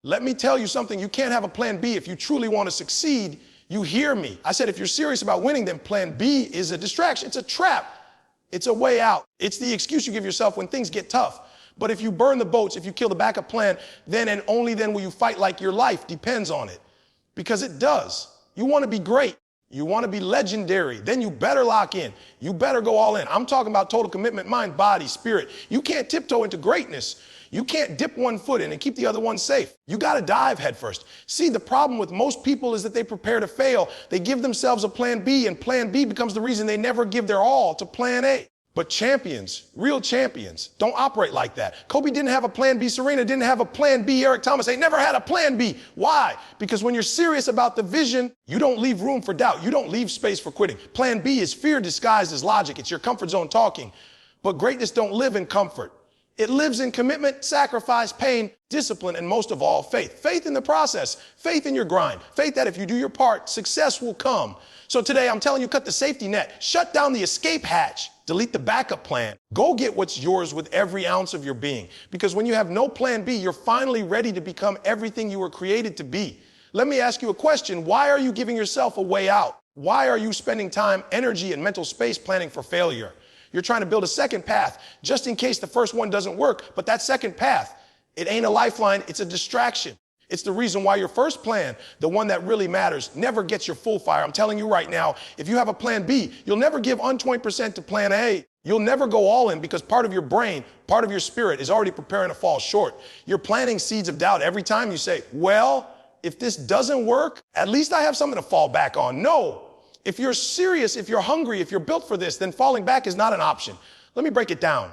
Let me tell you something. You can't have a plan B if you truly want to succeed. You hear me. I said, if you're serious about winning, then plan B is a distraction. It's a trap. It's a way out. It's the excuse you give yourself when things get tough. But if you burn the boats, if you kill the backup plan, then and only then will you fight like your life depends on it. Because it does. You want to be great. You want to be legendary. Then you better lock in. You better go all in. I'm talking about total commitment, mind, body, spirit. You can't tiptoe into greatness. You can't dip one foot in and keep the other one safe. You got to dive headfirst. See, the problem with most people is that they prepare to fail. They give themselves a plan B, and plan B becomes the reason they never give their all to plan A. But champions, real champions, don't operate like that. Kobe didn't have a plan B. Serena didn't have a plan B. Eric Thomas, they never had a plan B. Why? Because when you're serious about the vision, you don't leave room for doubt. You don't leave space for quitting. Plan B is fear disguised as logic. It's your comfort zone talking. But greatness don't live in comfort. It lives in commitment, sacrifice, pain, discipline, and most of all, faith. Faith in the process, faith in your grind, faith that if you do your part, success will come. So today I'm telling you, cut the safety net, shut down the escape hatch, delete the backup plan. Go get what's yours with every ounce of your being. Because when you have no plan B, you're finally ready to become everything you were created to be. Let me ask you a question. Why are you giving yourself a way out? Why are you spending time, energy, and mental space planning for failure? You're trying to build a second path just in case the first one doesn't work. But that second path, it ain't a lifeline. It's a distraction. It's the reason why your first plan, the one that really matters, never gets your full fire. I'm telling you right now, if you have a plan B, you'll never give 20% to plan A. You'll never go all in because part of your brain, part of your spirit is already preparing to fall short. You're planting seeds of doubt every time you say, well, if this doesn't work, at least I have something to fall back on. No. If you're serious, if you're hungry, if you're built for this, then falling back is not an option. Let me break it down.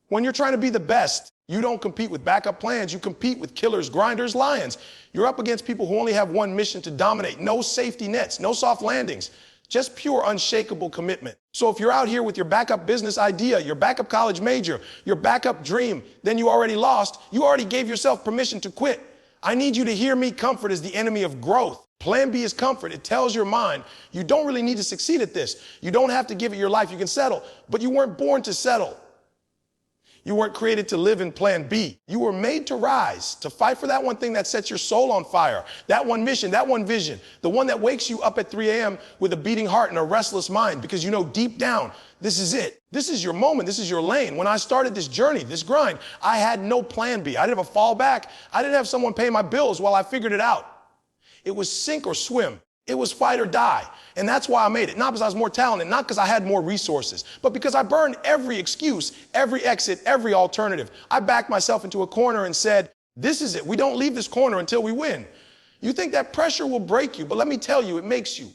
When you're trying to be the best, you don't compete with backup plans. You compete with killers, grinders, lions. You're up against people who only have one mission to dominate. No safety nets, no soft landings, just pure unshakable commitment. So if you're out here with your backup business idea, your backup college major, your backup dream, then you already lost. You already gave yourself permission to quit. I need you to hear me. Comfort is the enemy of growth. Plan B is comfort. It tells your mind you don't really need to succeed at this. You don't have to give it your life. You can settle, but you weren't born to settle. You weren't created to live in plan B. You were made to rise, to fight for that one thing that sets your soul on fire, that one mission, that one vision, the one that wakes you up at 3 a.m. with a beating heart and a restless mind because you know deep down, this is it. This is your moment. This is your lane. When I started this journey, this grind, I had no plan B. I didn't have a fallback. I didn't have someone pay my bills while I figured it out. It was sink or swim. It was fight or die. And that's why I made it. Not because I was more talented, not because I had more resources, but because I burned every excuse, every exit, every alternative. I backed myself into a corner and said, this is it. We don't leave this corner until we win. You think that pressure will break you, but let me tell you, it makes you.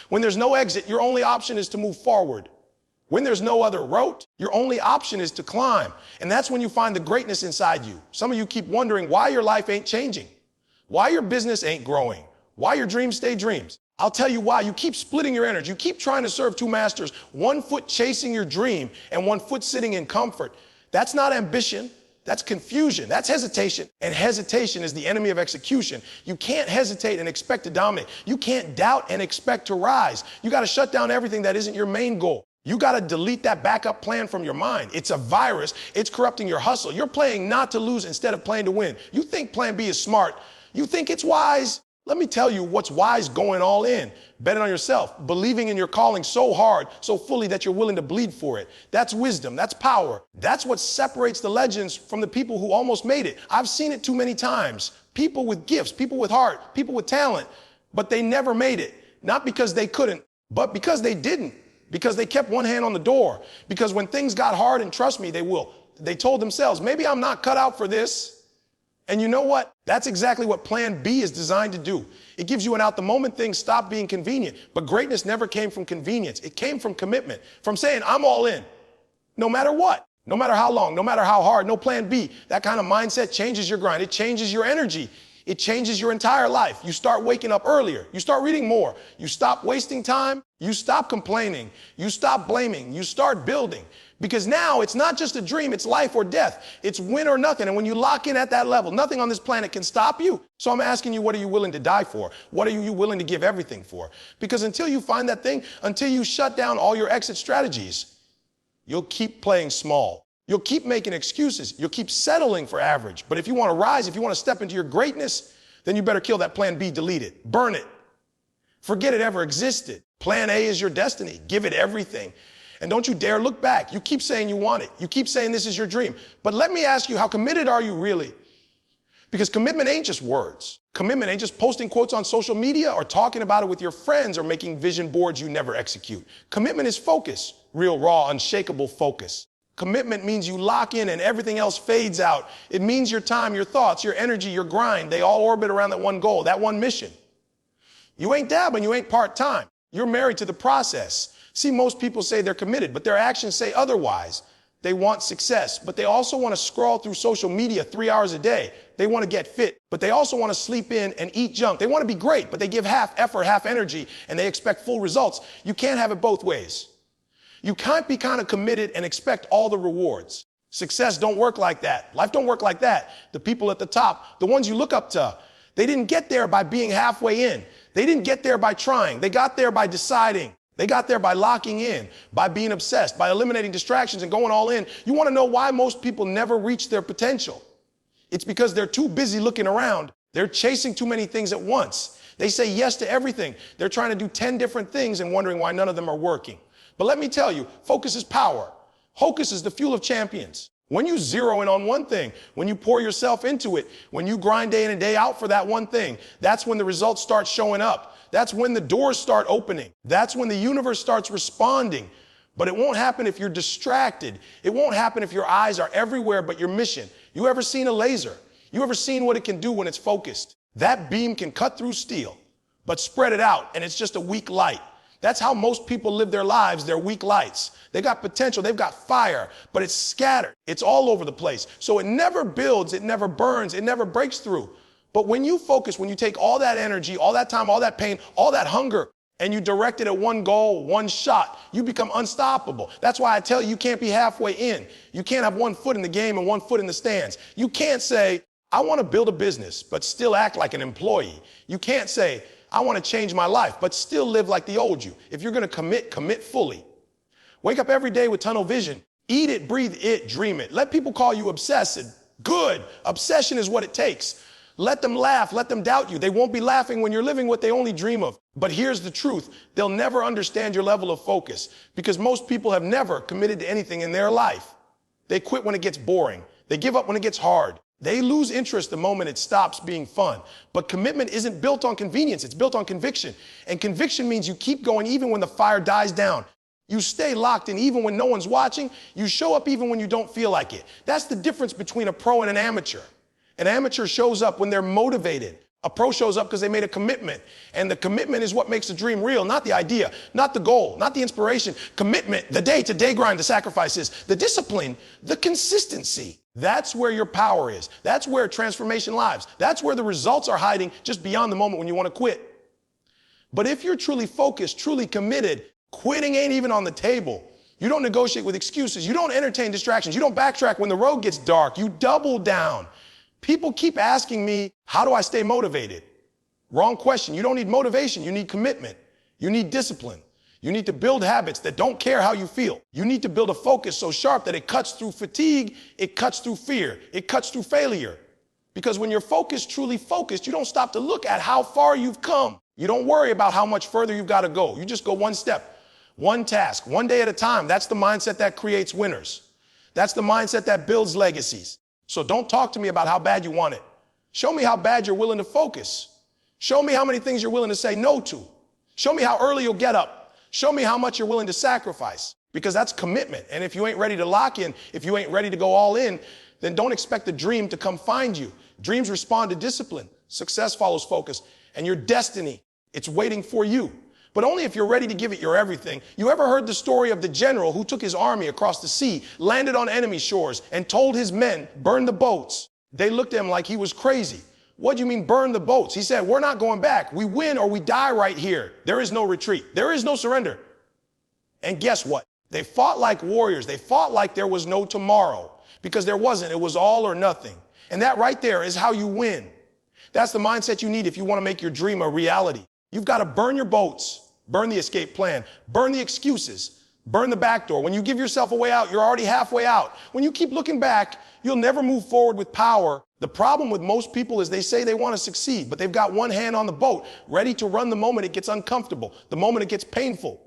When there's no exit, your only option is to move forward. When there's no other route, your only option is to climb. And that's when you find the greatness inside you. Some of you keep wondering why your life ain't changing, why your business ain't growing, why your dreams stay dreams. I'll tell you why. You keep splitting your energy. You keep trying to serve two masters, one foot chasing your dream and one foot sitting in comfort. That's not ambition. That's confusion. That's hesitation. And hesitation is the enemy of execution. You can't hesitate and expect to dominate. You can't doubt and expect to rise. You got to shut down everything that isn't your main goal. You got to delete that backup plan from your mind. It's a virus. It's corrupting your hustle. You're playing not to lose instead of playing to win. You think plan B is smart. You think it's wise. Let me tell you what's wise: going all in, betting on yourself, believing in your calling so hard, so fully that you're willing to bleed for it. That's wisdom. That's power. That's what separates the legends from the people who almost made it. I've seen it too many times. People with gifts, people with heart, people with talent, but they never made it. Not because they couldn't, but because they didn't, because they kept one hand on the door. Because when things got hard, and trust me, they told themselves, maybe I'm not cut out for this. And you know what? That's exactly what plan B is designed to do. It gives you an out the moment thing stop being convenient. But greatness never came from convenience. It came from commitment, from saying, I'm all in, no matter what, no matter how long, no matter how hard, no plan B. That kind of mindset changes your grind. It changes your energy. It changes your entire life. You start waking up earlier. You start reading more. You stop wasting time. You stop complaining. You stop blaming. You start building. Because now it's not just a dream, it's life or death. It's win or nothing. And when you lock in at that level, nothing on this planet can stop you. So I'm asking you, what are you willing to die for? What are you willing to give everything for? Because until you find that thing, until you shut down all your exit strategies, you'll keep playing small. You'll keep making excuses. You'll keep settling for average. But if you want to rise, if you want to step into your greatness, then you better kill that plan B, delete it, burn it. Forget it ever existed. Plan A is your destiny. Give it everything. And don't you dare look back. You keep saying you want it. You keep saying this is your dream. But let me ask you, how committed are you really? Because commitment ain't just words. Commitment ain't just posting quotes on social media or talking about it with your friends or making vision boards you never execute. Commitment is focus, real, raw, unshakable focus. Commitment means you lock in and everything else fades out. It means your time, your thoughts, your energy, your grind, they all orbit around that one goal, that one mission. You ain't dabbling, you ain't part-time. You're married to the process. See, most people say they're committed, but their actions say otherwise. They want success, but they also want to scroll through social media 3 hours a day. They want to get fit, but they also want to sleep in and eat junk. They want to be great, but they give half effort, half energy, and they expect full results. You can't have it both ways. You can't be kind of committed and expect all the rewards. Success don't work like that. Life don't work like that. The people at the top, the ones you look up to, they didn't get there by being halfway in. They didn't get there by trying. They got there by deciding. They got there by locking in, by being obsessed, by eliminating distractions and going all in. You want to know why most people never reach their potential? It's because they're too busy looking around. They're chasing too many things at once. They say yes to everything. They're trying to do 10 different things and wondering why none of them are working. But let me tell you, focus is power. Focus is the fuel of champions. When you zero in on one thing, when you pour yourself into it, when you grind day in and day out for that one thing, that's when the results start showing up. That's when the doors start opening. That's when the universe starts responding. But it won't happen if you're distracted. It won't happen if your eyes are everywhere but your mission. You ever seen a laser? You ever seen what it can do when it's focused? That beam can cut through steel, but spread it out and it's just a weak light. That's how most people live their lives. They're weak lights. They got potential. They've got fire, but it's scattered. It's all over the place. So it never builds. It never burns. It never breaks through. But when you focus, when you take all that energy, all that time, all that pain, all that hunger, and you direct it at one goal, one shot, you become unstoppable. That's why I tell you, you can't be halfway in. You can't have one foot in the game and one foot in the stands. You can't say, I want to build a business, but still act like an employee. You can't say, I want to change my life, but still live like the old you. If you're going to commit fully. Wake up every day with tunnel vision. Eat it, breathe it, dream it. Let people call you obsessive. Good. Obsession is what it takes. Let them laugh. Let them doubt you. They won't be laughing when you're living what they only dream of. But here's the truth. They'll never understand your level of focus because most people have never committed to anything in their life. They quit when it gets boring. They give up when it gets hard. They lose interest the moment it stops being fun. But commitment isn't built on convenience. It's built on conviction. And conviction means you keep going even when the fire dies down. You stay locked in even when no one's watching. You show up even when you don't feel like it. That's the difference between a pro and an amateur. An amateur shows up when they're motivated. A pro shows up because they made a commitment. And the commitment is what makes the dream real, not the idea, not the goal, not the inspiration. Commitment, the day-to-day grind, the sacrifices, the discipline, the consistency. That's where your power is. That's where transformation lives. That's where the results are hiding just beyond the moment when you want to quit. But if you're truly focused, truly committed, quitting ain't even on the table. You don't negotiate with excuses. You don't entertain distractions. You don't backtrack when the road gets dark. You double down. People keep asking me, how do I stay motivated? Wrong question. You don't need motivation. You need commitment. You need discipline. You need to build habits that don't care how you feel. You need to build a focus so sharp that it cuts through fatigue, it cuts through fear, it cuts through failure. Because when you're focused, truly focused, you don't stop to look at how far you've come. You don't worry about how much further you've got to go. You just go one step, one task, one day at a time. That's the mindset that creates winners. That's the mindset that builds legacies. So don't talk to me about how bad you want it. Show me how bad you're willing to focus. Show me how many things you're willing to say no to. Show me how early you'll get up. Show me how much you're willing to sacrifice, because that's commitment. And if you ain't ready to lock in, if you ain't ready to go all in, then don't expect the dream to come find you. Dreams respond to discipline. Success follows focus. And your destiny, it's waiting for you. But only if you're ready to give it your everything. You ever heard the story of the general who took his army across the sea, landed on enemy shores, and told his men, burn the boats? They looked at him like he was crazy. What do you mean burn the boats? He said, we're not going back. We win or we die right here. There is no retreat. There is no surrender. And guess what? They fought like warriors. They fought like there was no tomorrow, because there wasn't. It was all or nothing. And that right there is how you win. That's the mindset you need if you want to make your dream a reality. You've got to burn your boats, burn the escape plan, burn the excuses, Burn the back door. When you give yourself a way out, you're already halfway out. When you keep looking back, you'll never move forward with power. The problem with most people is they say they want to succeed, but they've got one hand on the boat, ready to run the moment it gets uncomfortable, the moment it gets painful,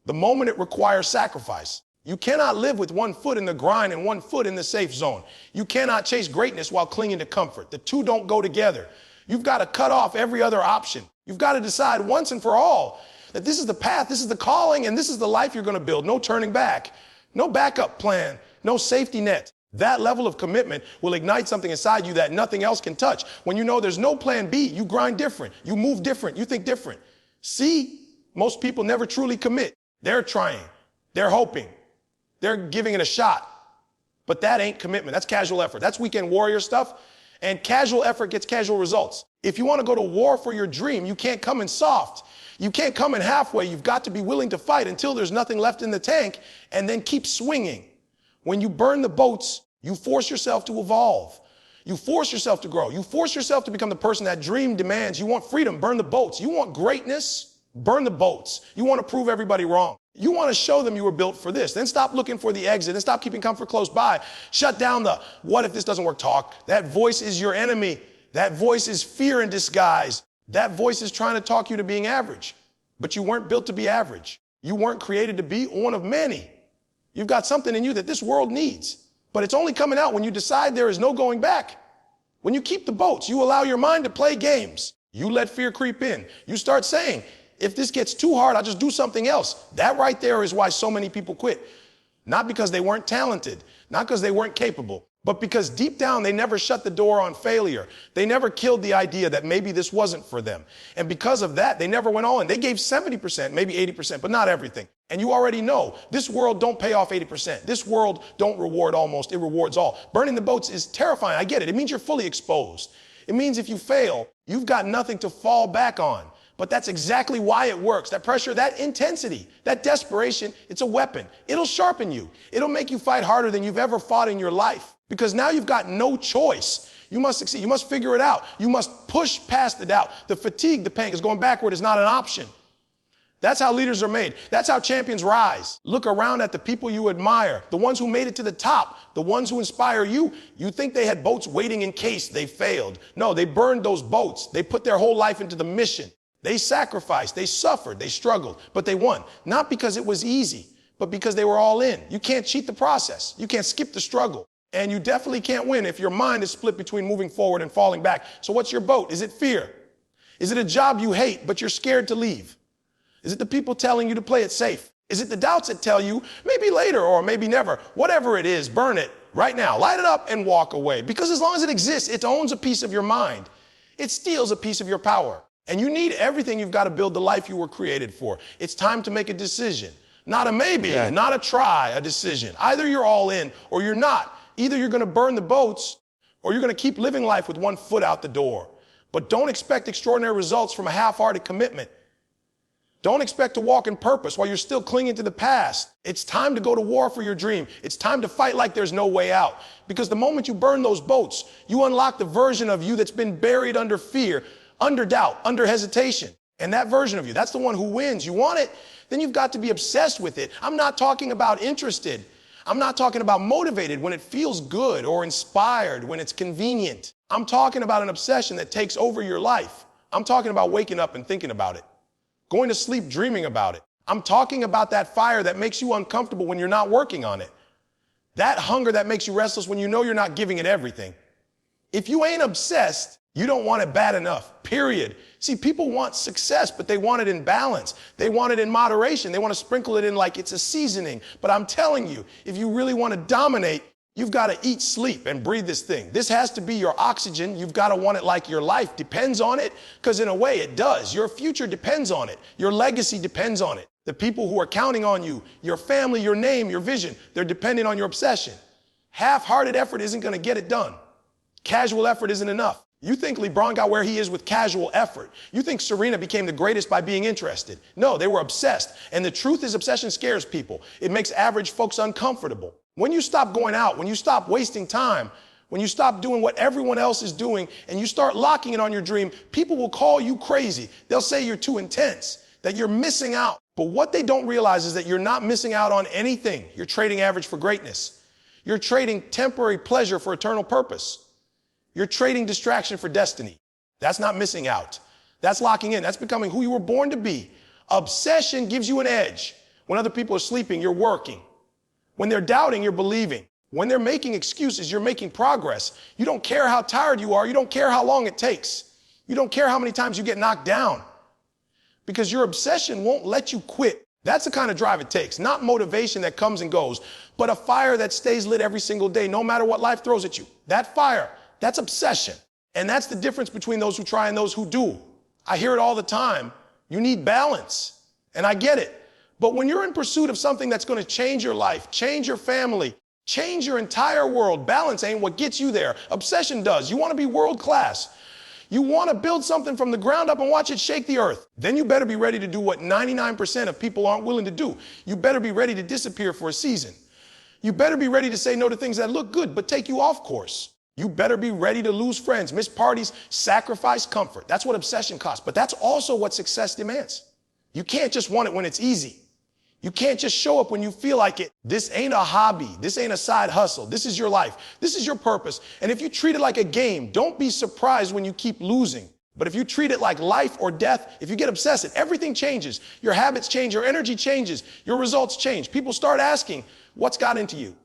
the moment it requires sacrifice. You cannot live with one foot in the grind and one foot in the safe zone. You cannot chase greatness while clinging to comfort. The two don't go together. You've got to cut off every other option. You've got to decide once and for all that this is the path, this is the calling, and this is the life you're going to build. No turning back, no backup plan, no safety net. That level of commitment will ignite something inside you that nothing else can touch. When you know there's no plan B, you grind different, you move different, you think different. See, most people never truly commit. They're trying, they're hoping, they're giving it a shot. But that ain't commitment. That's casual effort. That's weekend warrior stuff. And casual effort gets casual results. If you want to go to war for your dream, you can't come in soft. You can't come in halfway. You've got to be willing to fight until there's nothing left in the tank and then keep swinging. When you burn the boats, you force yourself to evolve. You force yourself to grow. You force yourself to become the person that dream demands. You want freedom, burn the boats. You want greatness, burn the boats. You want to prove everybody wrong. You want to show them you were built for this. Then stop looking for the exit and stop keeping comfort close by. Shut down the what if this doesn't work talk. That voice is your enemy. That voice is fear in disguise. That voice is trying to talk you to being average. But you weren't built to be average. You weren't created to be one of many. You've got something in you that this world needs. But it's only coming out when you decide there is no going back. When you keep the boats, you allow your mind to play games. You let fear creep in. You start saying, if this gets too hard, I'll just do something else. That right there is why so many people quit. Not because they weren't talented, not because they weren't capable, but because deep down they never shut the door on failure. They never killed the idea that maybe this wasn't for them. And because of that, they never went all in. They gave 70%, maybe 80%, but not everything. And you already know, this world don't pay off 80%. This world don't reward almost, it rewards all. Burning the boats is terrifying. I get it. It means you're fully exposed. It means if you fail, you've got nothing to fall back on. But that's exactly why it works. That pressure, that intensity, that desperation, it's a weapon. It'll sharpen you. It'll make you fight harder than you've ever fought in your life. Because now you've got no choice. You must succeed. You must figure it out. You must push past the doubt. The fatigue, the pain, because going backward is not an option. That's how leaders are made. That's how champions rise. Look around at the people you admire, the ones who made it to the top, the ones who inspire you. You think they had boats waiting in case they failed. No, they burned those boats. They put their whole life into the mission. They sacrificed, they suffered, they struggled, but they won. Not because it was easy, but because they were all in. You can't cheat the process. You can't skip the struggle. And you definitely can't win if your mind is split between moving forward and falling back. So what's your boat? Is it fear? Is it a job you hate, but you're scared to leave? Is it the people telling you to play it safe? Is it the doubts that tell you maybe later or maybe never? Whatever it is, burn it right now. Light it up and walk away. Because as long as it exists, it owns a piece of your mind. It steals a piece of your power. And you need everything you've got to build the life you were created for. It's time to make a decision. Not a maybe, not a try, a decision. Either you're all in or you're not. Either you're going to burn the boats or you're going to keep living life with one foot out the door. But don't expect extraordinary results from a half-hearted commitment. Don't expect to walk in purpose while you're still clinging to the past. It's time to go to war for your dream. It's time to fight like there's no way out. Because the moment you burn those boats, you unlock the version of you that's been buried under fear, under doubt, under hesitation. And that version of you, that's the one who wins. You want it? Then you've got to be obsessed with it. I'm not talking about interested. I'm not talking about motivated when it feels good or inspired when it's convenient. I'm talking about an obsession that takes over your life. I'm talking about waking up and thinking about it, going to sleep dreaming about it. I'm talking about that fire that makes you uncomfortable when you're not working on it. That hunger that makes you restless when you know you're not giving it everything. If you ain't obsessed, you don't want it bad enough, period. See, people want success, but they want it in balance. They want it in moderation. They want to sprinkle it in like it's a seasoning. But I'm telling you, if you really want to dominate, you've got to eat, sleep, and breathe this thing. This has to be your oxygen. You've got to want it like your life depends on it, because in a way it does. Your future depends on it. Your legacy depends on it. The people who are counting on you, your family, your name, your vision, they're depending on your obsession. Half-hearted effort isn't going to get it done. Casual effort isn't enough. You think LeBron got where he is with casual effort. You think Serena became the greatest by being interested. No, they were obsessed. And the truth is, obsession scares people. It makes average folks uncomfortable. When you stop going out, when you stop wasting time, when you stop doing what everyone else is doing and you start locking it on your dream, people will call you crazy. They'll say you're too intense, that you're missing out. But what they don't realize is that you're not missing out on anything. You're trading average for greatness. You're trading temporary pleasure for eternal purpose. You're trading distraction for destiny. That's not missing out. That's locking in. That's becoming who you were born to be. Obsession gives you an edge. When other people are sleeping, you're working. When they're doubting, you're believing. When they're making excuses, you're making progress. You don't care how tired you are. You don't care how long it takes. You don't care how many times you get knocked down. Because your obsession won't let you quit. That's the kind of drive it takes. Not motivation that comes and goes, but a fire that stays lit every single day, no matter what life throws at you. That fire, that's obsession. And that's the difference between those who try and those who do. I hear it all the time. You need balance. And I get it. But when you're in pursuit of something that's going to change your life, change your family, change your entire world, balance ain't what gets you there. Obsession does. You want to be world class. You want to build something from the ground up and watch it shake the earth. Then you better be ready to do what 99% of people aren't willing to do. You better be ready to disappear for a season. You better be ready to say no to things that look good but take you off course. You better be ready to lose friends, miss parties, sacrifice comfort. That's what obsession costs. But that's also what success demands. You can't just want it when it's easy. You can't just show up when you feel like it. This ain't a hobby. This ain't a side hustle. This is your life. This is your purpose. And if you treat it like a game, don't be surprised when you keep losing. But if you treat it like life or death, if you get obsessive, everything changes. Your habits change. Your energy changes. Your results change. People start asking, what's got into you?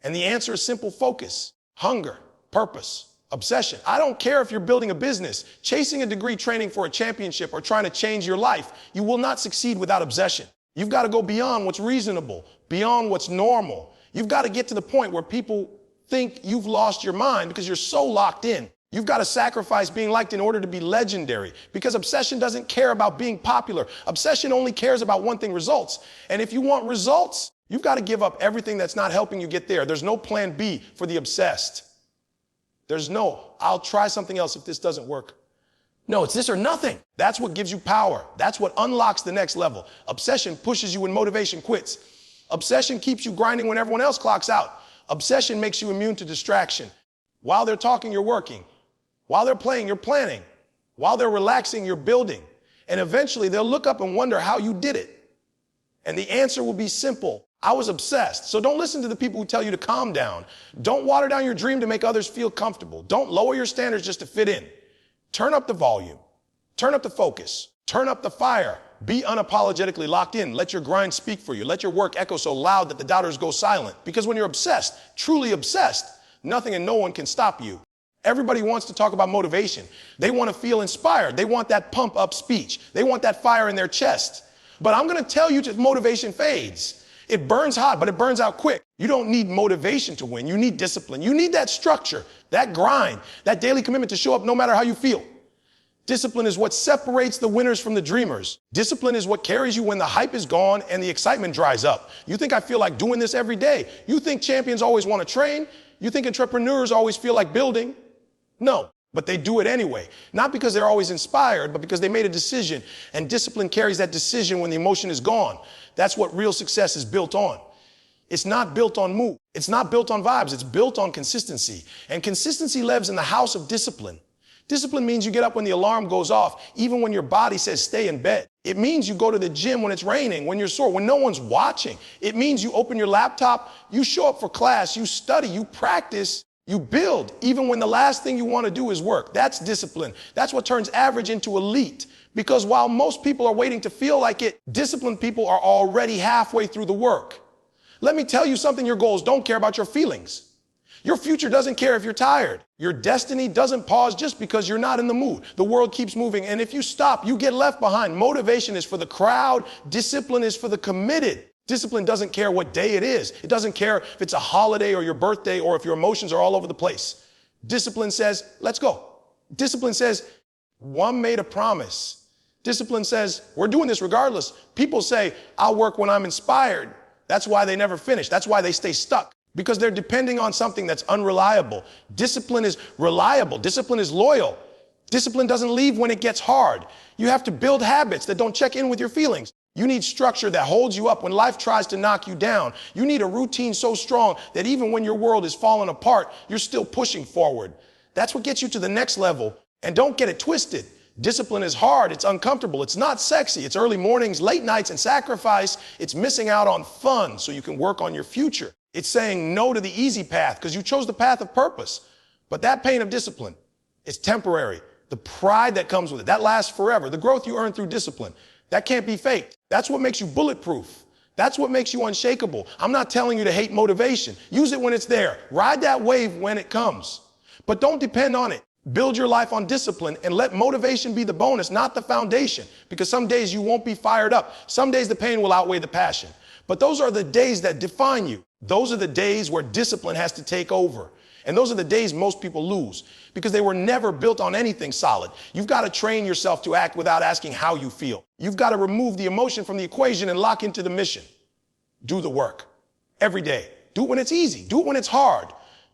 And the answer is simple: focus, hunger, purpose, obsession. I don't care if you're building a business, chasing a degree, training for a championship, or trying to change your life. You will not succeed without obsession. You've got to go beyond what's reasonable, beyond what's normal. You've got to get to the point where people think you've lost your mind because you're so locked in. You've got to sacrifice being liked in order to be legendary, because obsession doesn't care about being popular. Obsession only cares about one thing: results. And if you want results, you've got to give up everything that's not helping you get there. There's no plan B for the obsessed. There's no, I'll try something else if this doesn't work. No, it's this or nothing. That's what gives you power. That's what unlocks the next level. Obsession pushes you when motivation quits. Obsession keeps you grinding when everyone else clocks out. Obsession makes you immune to distraction. While they're talking, you're working. While they're playing, you're planning. While they're relaxing, you're building. And eventually they'll look up and wonder how you did it. And the answer will be simple: I was obsessed. So don't listen to the people who tell you to calm down. Don't water down your dream to make others feel comfortable. Don't lower your standards just to fit in. Turn up the volume, turn up the focus, turn up the fire. Be unapologetically locked in. Let your grind speak for you. Let your work echo so loud that the doubters go silent. Because when you're obsessed, truly obsessed, nothing and no one can stop you. Everybody wants to talk about motivation. They want to feel inspired. They want that pump up speech. They want that fire in their chest. But I'm going to tell you, motivation fades. It burns hot, but it burns out quick. You don't need motivation to win. You need discipline. You need that structure, that grind, that daily commitment to show up no matter how you feel. Discipline is what separates the winners from the dreamers. Discipline is what carries you when the hype is gone and the excitement dries up. You think I feel like doing this every day? You think champions always want to train? You think entrepreneurs always feel like building? No, but they do it anyway. Not because they're always inspired, but because they made a decision. And discipline carries that decision when the emotion is gone. That's what real success is built on. It's not built on mood. It's not built on vibes. It's built on consistency. And consistency lives in the house of discipline. Discipline means you get up when the alarm goes off, even when your body says stay in bed. It means you go to the gym when it's raining, when you're sore, when no one's watching. It means you open your laptop, you show up for class, you study, you practice, you build, even when the last thing you want to do is work. That's discipline. That's what turns average into elite. Because while most people are waiting to feel like it, disciplined people are already halfway through the work. Let me tell you something: your goals don't care about your feelings. Your future doesn't care if you're tired. Your destiny doesn't pause just because you're not in the mood. The world keeps moving, and if you stop, you get left behind. Motivation is for the crowd. Discipline is for the committed. Discipline doesn't care what day it is. It doesn't care if it's a holiday or your birthday or if your emotions are all over the place. Discipline says, let's go. Discipline says, one made a promise. Discipline says, we're doing this regardless. People say, I'll work when I'm inspired. That's why they never finish. That's why they stay stuck, because they're depending on something that's unreliable. Discipline is reliable. Discipline is loyal. Discipline doesn't leave when it gets hard. You have to build habits that don't check in with your feelings. You need structure that holds you up when life tries to knock you down. You need a routine so strong that even when your world is falling apart, you're still pushing forward. That's what gets you to the next level. And don't get it twisted. Discipline is hard. It's uncomfortable. It's not sexy. It's early mornings, late nights, and sacrifice. It's missing out on fun so you can work on your future. It's saying no to the easy path because you chose the path of purpose. But that pain of discipline is temporary. The pride that comes with it, that lasts forever. The growth you earn through discipline, that can't be faked. That's what makes you bulletproof. That's what makes you unshakable. I'm not telling you to hate motivation. Use it when it's there. Ride that wave when it comes. But don't depend on it. Build your life on discipline and let motivation be the bonus, not the foundation. Because some days you won't be fired up. Some days the pain will outweigh the passion. But those are the days that define you. Those are the days where discipline has to take over. And those are the days most people lose because they were never built on anything solid. You've got to train yourself to act without asking how you feel. You've got to remove the emotion from the equation and lock into the mission. Do the work every day. Do it when it's easy. Do it when it's hard.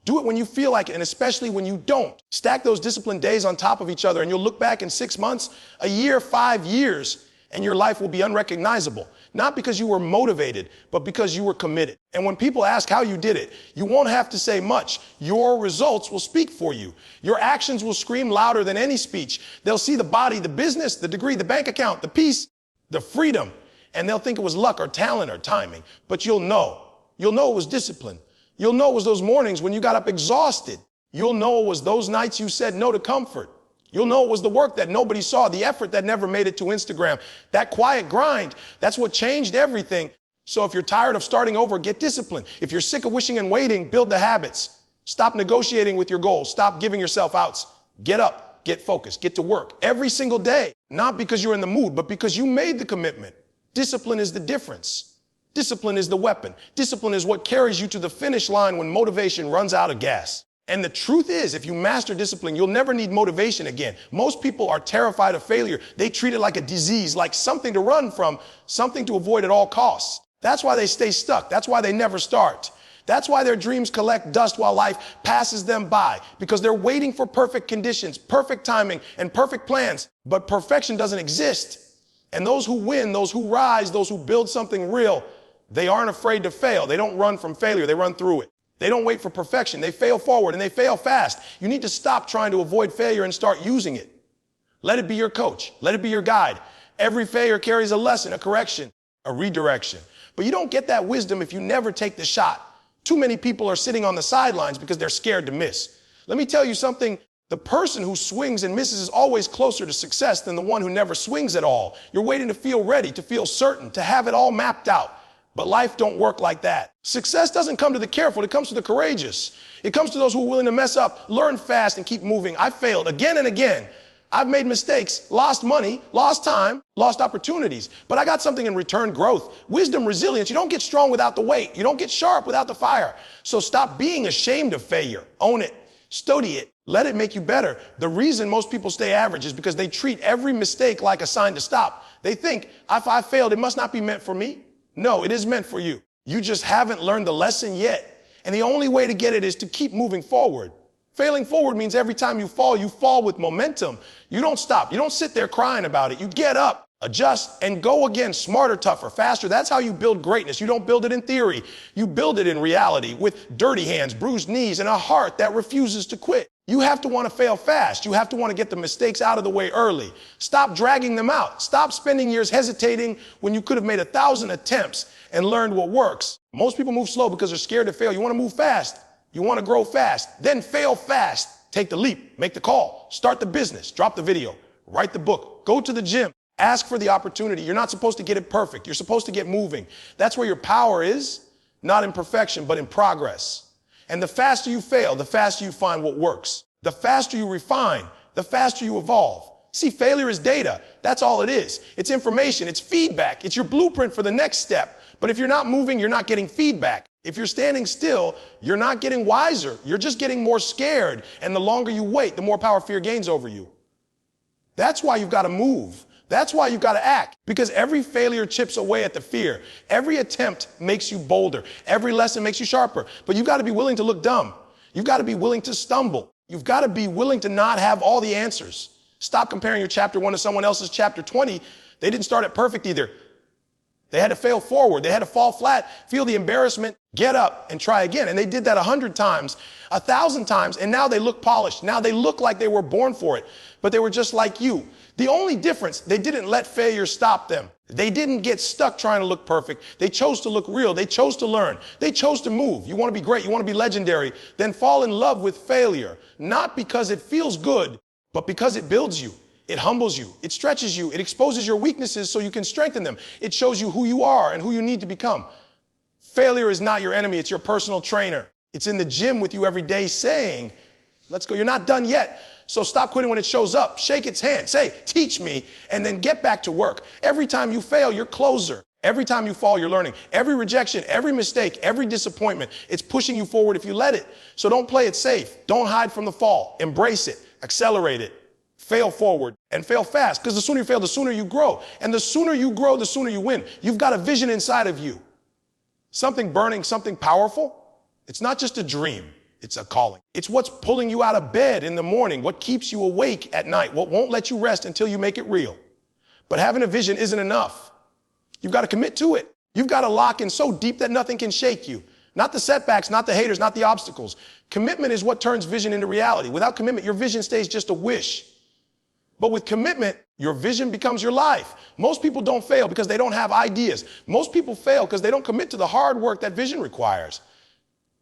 Do it when you feel like it, and especially when you don't. Stack those disciplined days on top of each other, and you'll look back in 6 months, a year, 5 years, and your life will be unrecognizable. Not because you were motivated, but because you were committed. And when people ask how you did it, you won't have to say much. Your results will speak for you. Your actions will scream louder than any speech. They'll see the body, the business, the degree, the bank account, the peace, the freedom, and they'll think it was luck or talent or timing. But you'll know. You'll know it was discipline. You'll know it was those mornings when you got up exhausted. You'll know it was those nights you said no to comfort. You'll know it was the work that nobody saw, the effort that never made it to Instagram, that quiet grind. That's what changed everything. So if you're tired of starting over, get disciplined. If you're sick of wishing and waiting, build the habits. Stop negotiating with your goals. Stop giving yourself outs. Get up, get focused, get to work every single day. Not because you're in the mood, but because you made the commitment. Discipline is the difference. Discipline is the weapon. Discipline is what carries you to the finish line when motivation runs out of gas. And the truth is, if you master discipline, you'll never need motivation again. Most people are terrified of failure. They treat it like a disease, like something to run from, something to avoid at all costs. That's why they stay stuck. That's why they never start. That's why their dreams collect dust while life passes them by, because they're waiting for perfect conditions, perfect timing, and perfect plans. But perfection doesn't exist. And those who win, those who rise, those who build something real, they aren't afraid to fail. They don't run from failure. They run through it. They don't wait for perfection. They fail forward and they fail fast. You need to stop trying to avoid failure and start using it. Let it be your coach. Let it be your guide. Every failure carries a lesson, a correction, a redirection. But you don't get that wisdom if you never take the shot. Too many people are sitting on the sidelines because they're scared to miss. Let me tell you something. The person who swings and misses is always closer to success than the one who never swings at all. You're waiting to feel ready, to feel certain, to have it all mapped out. But life don't work like that. Success doesn't come to the careful. It comes to the courageous. It comes to those who are willing to mess up, learn fast, and keep moving. I failed again and again. I've made mistakes, lost money, lost time, lost opportunities. But I got something in return: growth, wisdom, resilience. You don't get strong without the weight. You don't get sharp without the fire. So stop being ashamed of failure. Own it. Study it. Let it make you better. The reason most people stay average is because they treat every mistake like a sign to stop. They think, if I failed, it must not be meant for me. No, it is meant for you. You just haven't learned the lesson yet. And the only way to get it is to keep moving forward. Failing forward means every time you fall with momentum. You don't stop. You don't sit there crying about it. You get up, adjust, and go again, smarter, tougher, faster. That's how you build greatness. You don't build it in theory. You build it in reality with dirty hands, bruised knees, and a heart that refuses to quit. You have to want to fail fast. You have to want to get the mistakes out of the way early. Stop dragging them out. Stop spending years hesitating when you could have made 1,000 attempts and learned what works. Most people move slow because they're scared to fail. You want to move fast. You want to grow fast. Then fail fast. Take the leap. Make the call. Start the business. Drop the video. Write the book. Go to the gym. Ask for the opportunity. You're not supposed to get it perfect. You're supposed to get moving. That's where your power is, not in perfection, but in progress. And the faster you fail, the faster you find what works. The faster you refine, the faster you evolve. See, failure is data. That's all it is. It's information. It's feedback. It's your blueprint for the next step. But if you're not moving, you're not getting feedback. If you're standing still, you're not getting wiser. You're just getting more scared. And the longer you wait, the more power fear gains over you. That's why you've got to move. That's why you've got to act, because every failure chips away at the fear. Every attempt makes you bolder. Every lesson makes you sharper. But you've got to be willing to look dumb. You've got to be willing to stumble. You've got to be willing to not have all the answers. Stop comparing your chapter 1 to someone else's chapter 20. They didn't start it perfect either. They had to fail forward. They had to fall flat, feel the embarrassment, get up and try again. And they did that 100 times, 1,000 times. And now they look polished. Now they look like they were born for it, but they were just like you. The only difference, they didn't let failure stop them. They didn't get stuck trying to look perfect. They chose to look real. They chose to learn. They chose to move. You want to be great. You want to be legendary. Then fall in love with failure, not because it feels good, but because it builds you. It humbles you. It stretches you. It exposes your weaknesses so you can strengthen them. It shows you who you are and who you need to become. Failure is not your enemy. It's your personal trainer. It's in the gym with you every day saying, let's go. You're not done yet. So stop quitting when it shows up. Shake its hand. Say, teach me, and then get back to work. Every time you fail, you're closer. Every time you fall, you're learning. Every rejection, every mistake, every disappointment, it's pushing you forward if you let it. So don't play it safe. Don't hide from the fall. Embrace it. Accelerate it. Fail forward and fail fast, because the sooner you fail, the sooner you grow. And the sooner you grow, the sooner you win. You've got a vision inside of you. Something burning, something powerful. It's not just a dream. It's a calling. It's what's pulling you out of bed in the morning, what keeps you awake at night, what won't let you rest until you make it real. But having a vision isn't enough. You've got to commit to it. You've got to lock in so deep that nothing can shake you. Not the setbacks, not the haters, not the obstacles. Commitment is what turns vision into reality. Without commitment, your vision stays just a wish. But with commitment, your vision becomes your life. Most people don't fail because they don't have ideas. Most people fail because they don't commit to the hard work that vision requires.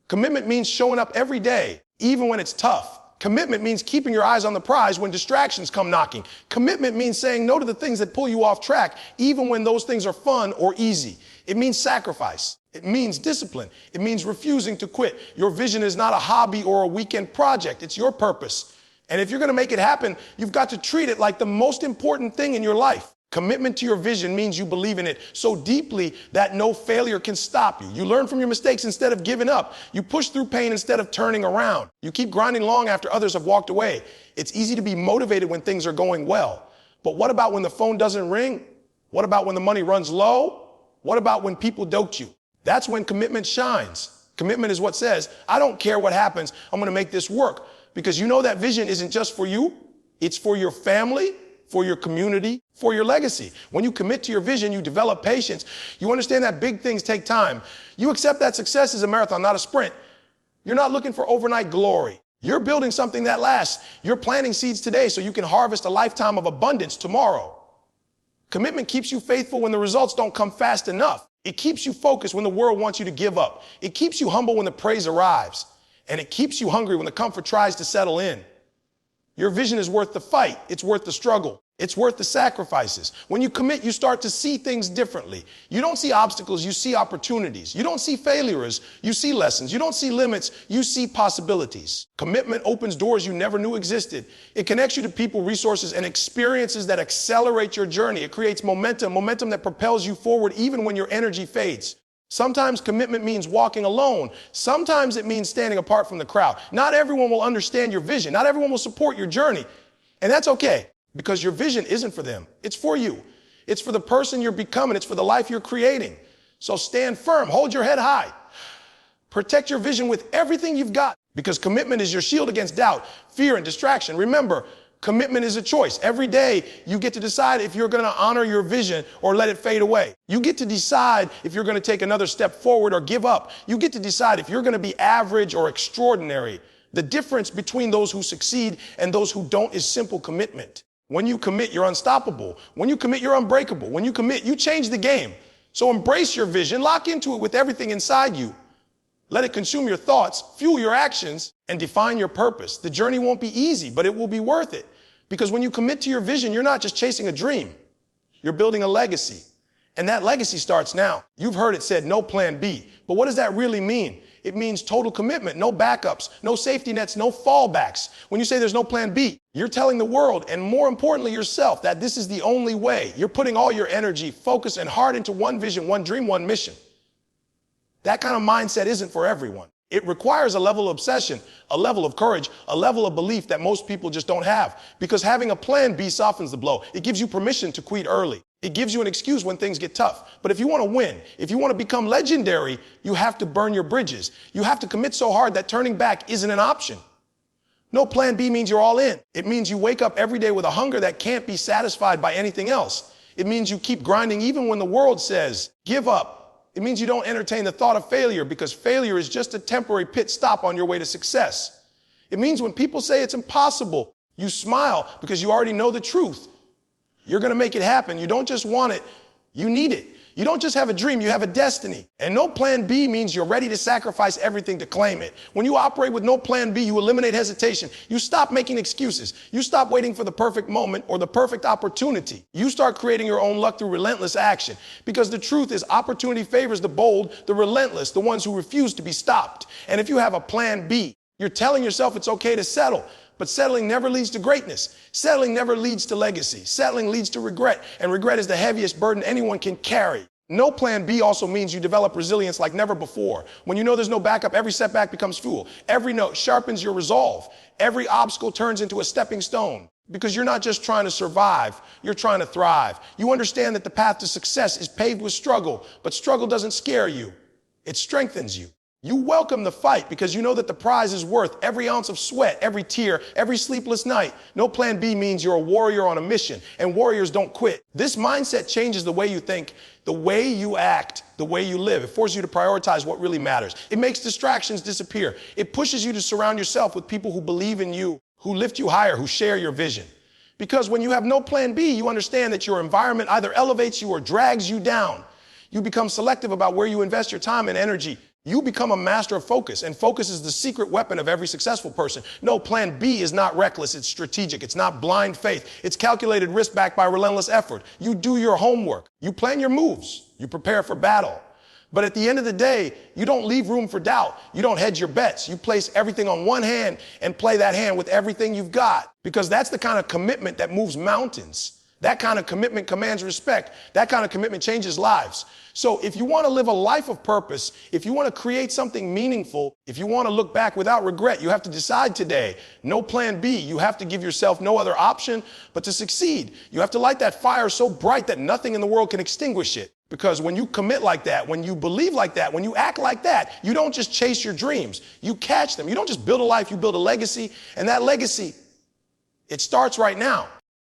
Commitment means showing up every day, even when it's tough. Commitment means keeping your eyes on the prize when distractions come knocking. Commitment means saying no to the things that pull you off track, even when those things are fun or easy. It means sacrifice. It means discipline. It means refusing to quit. Your vision is not a hobby or a weekend project. It's your purpose. And if you're going to make it happen, you've got to treat it like the most important thing in your life. Commitment to your vision means you believe in it so deeply that no failure can stop you. You learn from your mistakes instead of giving up. You push through pain instead of turning around. You keep grinding long after others have walked away. It's easy to be motivated when things are going well. But what about when the phone doesn't ring? What about when the money runs low? What about when people doubt you? That's when commitment shines. Commitment is what says, I don't care what happens. I'm going to make this work. Because you know that vision isn't just for you. It's for your family, for your community, for your legacy. When you commit to your vision, you develop patience. You understand that big things take time. You accept that success is a marathon, not a sprint. You're not looking for overnight glory. You're building something that lasts. You're planting seeds today so you can harvest a lifetime of abundance tomorrow. Commitment keeps you faithful when the results don't come fast enough. It keeps you focused when the world wants you to give up. It keeps you humble when the praise arrives. And it keeps you hungry when the comfort tries to settle in. Your vision is worth the fight. It's worth the struggle. It's worth the sacrifices. When you commit, you start to see things differently. You don't see obstacles, you see opportunities. You don't see failures, you see lessons. You don't see limits, you see possibilities. Commitment opens doors you never knew existed. It connects you to people, resources, and experiences that accelerate your journey. It creates momentum that propels you forward even when your energy fades. Sometimes commitment means walking alone. Sometimes it means standing apart from the crowd. Not everyone will understand your vision. Not everyone will support your journey. And that's okay, because your vision isn't for them. It's for you. It's for the person you're becoming. It's for the life you're creating. So stand firm. Hold your head high. Protect your vision with everything you've got, because commitment is your shield against doubt, fear, and distraction. Remember, commitment is a choice. Every day, you get to decide if you're going to honor your vision or let it fade away. You get to decide if you're going to take another step forward or give up. You get to decide if you're going to be average or extraordinary. The difference between those who succeed and those who don't is simple commitment. When you commit, you're unstoppable. When you commit, you're unbreakable. When you commit, you change the game. So embrace your vision, lock into it with everything inside you. Let it consume your thoughts, fuel your actions, and define your purpose. The journey won't be easy, but it will be worth it. Because when you commit to your vision, you're not just chasing a dream. You're building a legacy. And that legacy starts now. You've heard it said, no plan B. But what does that really mean? It means total commitment, no backups, no safety nets, no fallbacks. When you say there's no plan B, you're telling the world, and more importantly yourself, that this is the only way. You're putting all your energy, focus, and heart into one vision, one dream, one mission. That kind of mindset isn't for everyone. It requires a level of obsession, a level of courage, a level of belief that most people just don't have. Because having a plan B softens the blow. It gives you permission to quit early. It gives you an excuse when things get tough. But if you want to win, if you want to become legendary, you have to burn your bridges. You have to commit so hard that turning back isn't an option. No plan B means you're all in. It means you wake up every day with a hunger that can't be satisfied by anything else. It means you keep grinding even when the world says, give up. It means you don't entertain the thought of failure because failure is just a temporary pit stop on your way to success. It means when people say it's impossible, you smile because you already know the truth. You're going to make it happen. You don't just want it, you need it. You don't just have a dream, you have a destiny. And no plan B means you're ready to sacrifice everything to claim it. When you operate with no plan B, you eliminate hesitation. You stop making excuses. You stop waiting for the perfect moment or the perfect opportunity. You start creating your own luck through relentless action. Because the truth is, opportunity favors the bold, the relentless, the ones who refuse to be stopped. And if you have a plan B, you're telling yourself it's okay to settle. But settling never leads to greatness. Settling never leads to legacy. Settling leads to regret, and regret is the heaviest burden anyone can carry. No plan B also means you develop resilience like never before. When you know there's no backup, every setback becomes fuel. Every note sharpens your resolve. Every obstacle turns into a stepping stone. Because you're not just trying to survive, you're trying to thrive. You understand that the path to success is paved with struggle, but struggle doesn't scare you. It strengthens you. You welcome the fight because you know that the prize is worth every ounce of sweat, every tear, every sleepless night. No plan B means you're a warrior on a mission, and warriors don't quit. This mindset changes the way you think, the way you act, the way you live. It forces you to prioritize what really matters. It makes distractions disappear. It pushes you to surround yourself with people who believe in you, who lift you higher, who share your vision. Because when you have no plan B, you understand that your environment either elevates you or drags you down. You become selective about where you invest your time and energy. You become a master of focus, and focus is the secret weapon of every successful person. No, plan B is not reckless, it's strategic, it's not blind faith, it's calculated risk backed by relentless effort. You do your homework, you plan your moves, you prepare for battle. But at the end of the day, you don't leave room for doubt. You don't hedge your bets. You place everything on one hand and play that hand with everything you've got, because that's the kind of commitment that moves mountains. That kind of commitment commands respect. That kind of commitment changes lives. So if you want to live a life of purpose, if you want to create something meaningful, if you want to look back without regret, you have to decide today. No plan B. You have to give yourself no other option but to succeed. You have to light that fire so bright that nothing in the world can extinguish it. Because when you commit like that, when you believe like that, when you act like that, you don't just chase your dreams. You catch them. You don't just build a life, you build a legacy. And that legacy, it starts right now.